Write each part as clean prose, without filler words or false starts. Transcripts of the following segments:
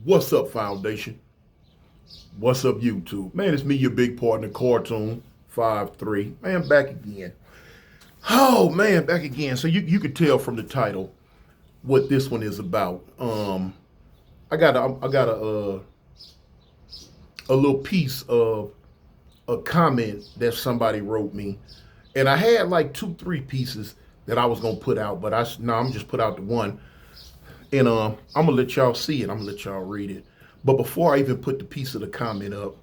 What's up, Foundation? What's up, YouTube? Man, it's me, your big partner, Cartoon 53. Man, back again. Oh, man, back again. So you could tell from the title what this one is about. I got a little piece of a comment that somebody wrote me, and I had like two, three pieces that I was gonna put out, but I'm just put out the one, and I'm gonna let y'all see it. I'm gonna let y'all read it. But before I even put the piece of the comment up,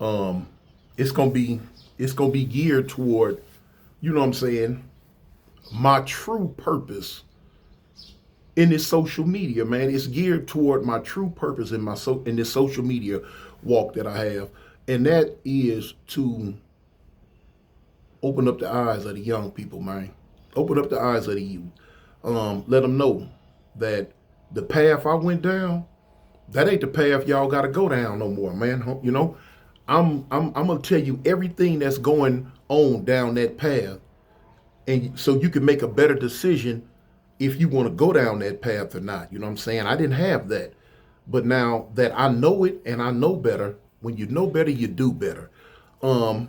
um, it's gonna be it's gonna be geared toward, you know what I'm saying, my true purpose in this social media, man. It's geared toward my true purpose in this social media walk that I have, and that is to open up the eyes of the young people, man. Open up the eyes of the youth. Let them know that the path I went down, that ain't the path y'all got to go down no more, man. You know, I'm gonna tell you everything that's going on down that path, and so you can make a better decision if you want to go down that path or not. You know what I'm saying? I didn't have that, but now that I know it and I know better, when you know better, you do better. Um,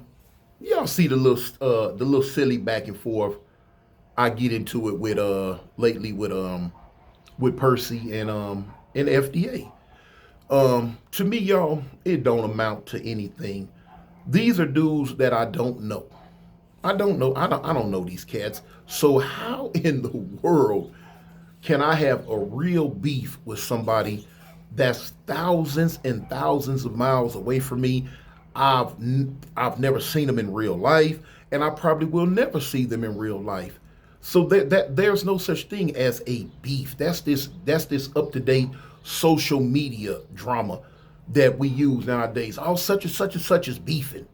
Y'all see the little silly back and forth I get into it with lately with Percy and FDA. To me, y'all, it don't amount to anything. These are dudes that I don't know. I don't know. I don't know these cats. So how in the world can I have a real beef with somebody that's thousands and thousands of miles away from me? I've I've never seen them in real life, and I probably will never see them in real life. So that there's no such thing as a beef. That's this up to date social media drama that we use nowadays. All such and such and such is beefing.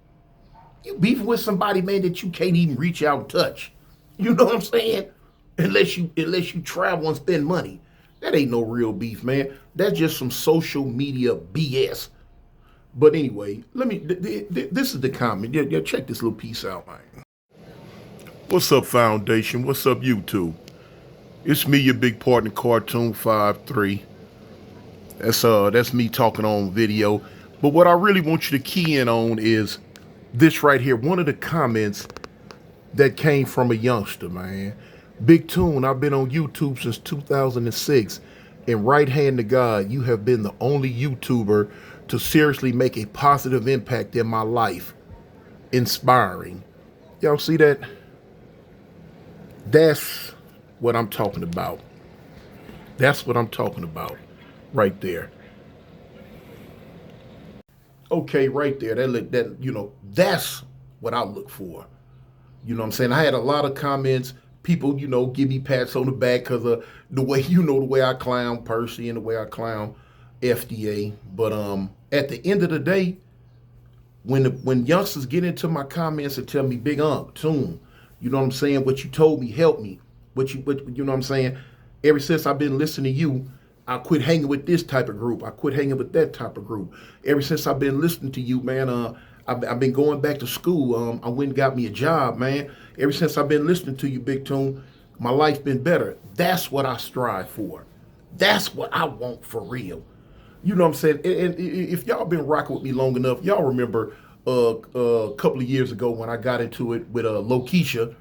You beefing with somebody, man, that you can't even reach out and touch. You know what I'm saying? Unless you travel and spend money. That ain't no real beef, man. That's just some social media BS. But anyway, this is the comment. Yeah, check this little piece out, man. What's up, Foundation? What's up, YouTube? It's me, your big partner, Cartoon 53. That's me talking on video. But what I really want you to key in on is this right here. One of the comments that came from a youngster, man. Big Tune, I've been on YouTube since 2006. And right hand to God, you have been the only YouTuber to seriously make a positive impact in my life. Inspiring. Y'all see that? That's what I'm talking about. That's what I'm talking about right there. Okay, right there. That's what I look for. You know what I'm saying? I had a lot of comments. People, give me pats on the back because of the way I clown Percy and the way I clown FDA. But at the end of the day, when youngsters get into my comments and tell me, Big Tune, you know what I'm saying? What you told me helped me. What you know what I'm saying? Ever since I've been listening to you, I quit hanging with this type of group. I quit hanging with that type of group. Ever since I've been listening to you, man, I've been going back to school. I went and got me a job, man. Ever since I've been listening to you, Big Tune, my life been better. That's what I strive for. That's what I want for real. You know what I'm saying? And if y'all been rocking with me long enough, y'all remember a couple of years ago when I got into it with Lokisha,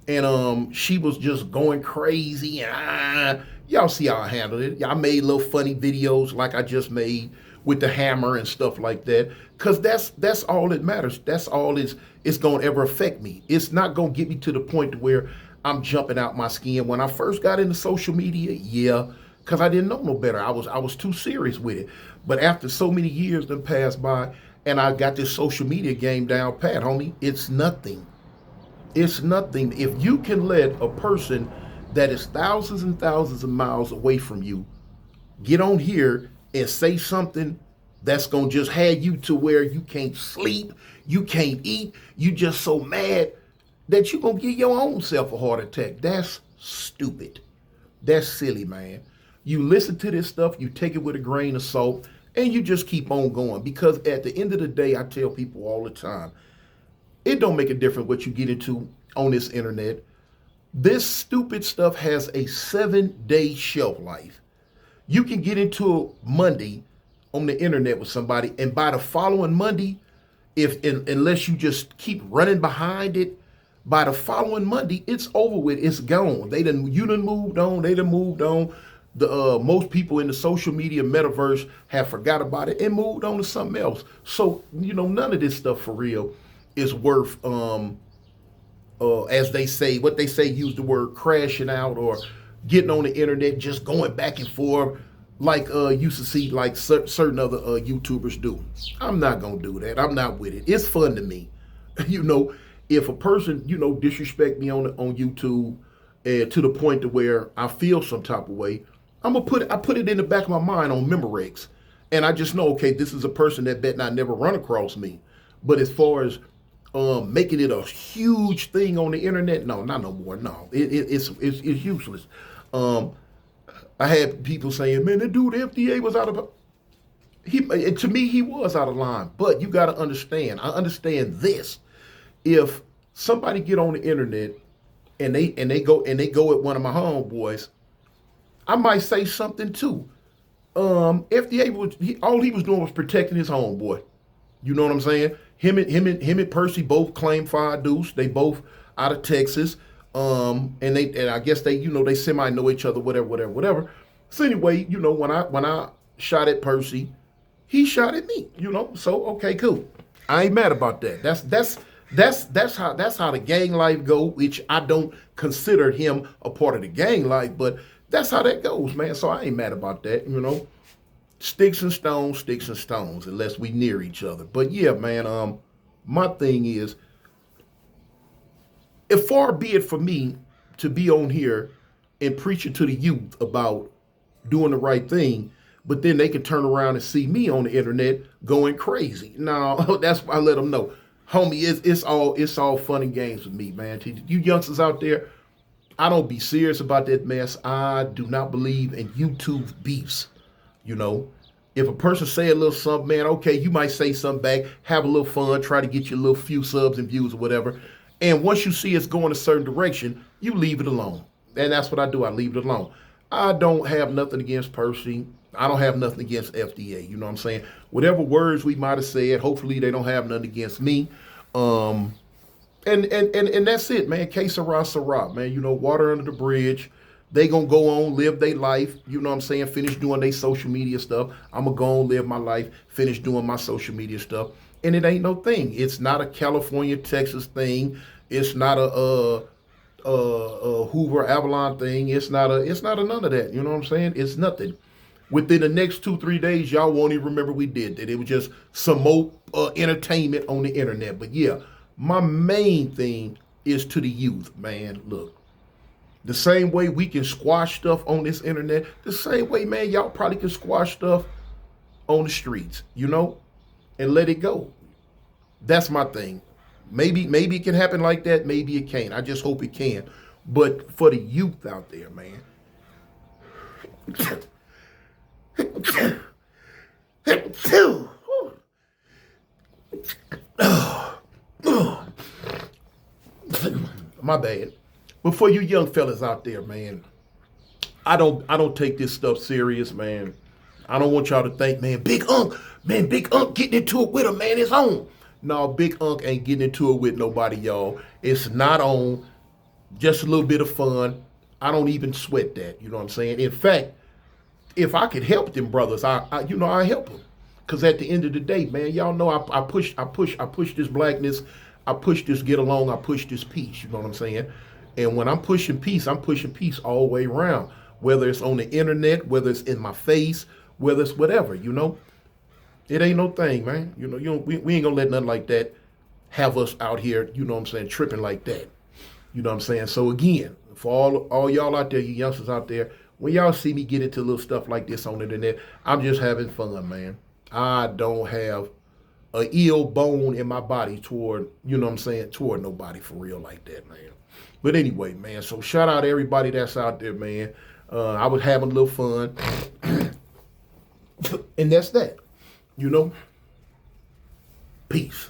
and she was just going crazy. And y'all see how I handled it. I made little funny videos like I just made with the hammer and stuff like that. Cause that's all that matters. That's all it's gonna ever affect me. It's not gonna get me to the point to where I'm jumping out my skin. When I first got into social media, yeah, cause I didn't know no better. I was too serious with it. But after so many years that passed by, and I got this social media game down pat, homie, it's nothing. It's nothing. If you can let a person that is thousands and thousands of miles away from you get on here and say something that's gonna just have you to where you can't sleep, you can't eat, you just so mad that you gonna give your own self a heart attack. That's stupid. That's silly, man. You listen to this stuff, you take it with a grain of salt, and you just keep on going. Because at the end of the day, I tell people all the time, it don't make a difference what you get into on this internet. This stupid stuff has a 7-day shelf life. You can get into it Monday, on the internet with somebody, and by the following Monday, unless you just keep running behind it, by the following Monday, it's over with. It's gone. You done moved on. They done moved on. The most people in the social media metaverse have forgot about it and moved on to something else. So none of this stuff for real is worth as they say, what they say, use the word crashing out or getting on the internet, just going back and forth like used to see like certain other YouTubers do. I'm not gonna do that. I'm not with it. It's fun to me. If a person disrespect me on YouTube to the point to where I feel some type of way, I put it in the back of my mind on Memorex, and I just know, okay, this is a person that bet not never run across me. But as far as making it a huge thing on the internet, no, not no more. No, it's useless. I had people saying, man, that dude, the FDA was out of. To me, he was out of line. But you got to understand. I understand this. If somebody get on the internet and they go at one of my homeboys, I might say something too. FDA all he was doing was protecting his homeboy. You know what I'm saying? Him and Percy both claim 5 deuce. They both out of Texas. And I guess they semi know each other, whatever. So anyway, when I shot at Percy, he shot at me. So okay, cool. I ain't mad about that. That's how the gang life go, which I don't consider him a part of the gang life, but that's how that goes, man. So I ain't mad about that. Sticks and stones, unless we near each other. But yeah, man, my thing is, if far be it for me to be on here and preaching to the youth about doing the right thing, but then they can turn around and see me on the internet going crazy. No, that's why I let them know, homie, it's all fun and games with me, man. To you youngsters out there, I don't be serious about that mess. I do not believe in YouTube beefs. If a person say a little something, man, okay, you might say something back, have a little fun, try to get your little few subs and views or whatever. And once you see it's going a certain direction, you leave it alone. And that's what I do. I leave it alone. I don't have nothing against Percy. I don't have nothing against FDA. You know what I'm saying? Whatever words we might have said, hopefully they don't have nothing against me. And that's it, man. Que sera, sera, man. Water under the bridge. They gonna go on, live their life. You know what I'm saying? Finish doing their social media stuff. I'm gonna go on, live my life, finish doing my social media stuff. And it ain't no thing. It's not a California, Texas thing. It's not a Hoover Avalon thing. It's not a none of that. You know what I'm saying? It's nothing. Within the next 2-3 days, y'all won't even remember we did that. It was just some more entertainment on the internet. But yeah, my main thing is to the youth, man. Look, the same way we can squash stuff on this internet, the same way, man, y'all probably can squash stuff on the streets, and let it go. That's my thing. Maybe it can happen like that. Maybe it can't. I just hope it can. But for the youth out there, man. My bad. But for you young fellas out there, man, I don't take this stuff serious, man. I don't want y'all to think, man, Big Unc getting into it with him, man, it's on. No, Big Unc ain't getting into it with nobody, y'all. It's not on. Just a little bit of fun. I don't even sweat that. You know what I'm saying? In fact, if I could help them brothers, I help them. Cause at the end of the day, man, y'all know I push this blackness, I push this get along, I push this peace. You know what I'm saying? And when I'm pushing peace all the way around. Whether it's on the internet, whether it's in my face, whether it's whatever, It ain't no thing, man. We ain't gonna let nothing like that have us out here, tripping like that. You know what I'm saying? So again, for all y'all out there, you youngsters out there, when y'all see me get into little stuff like this on the internet, I'm just having fun, man. I don't have a ill bone in my body toward nobody for real like that, man. But anyway, man, so shout out to everybody that's out there, man. I was having a little fun. And that's that. Peace.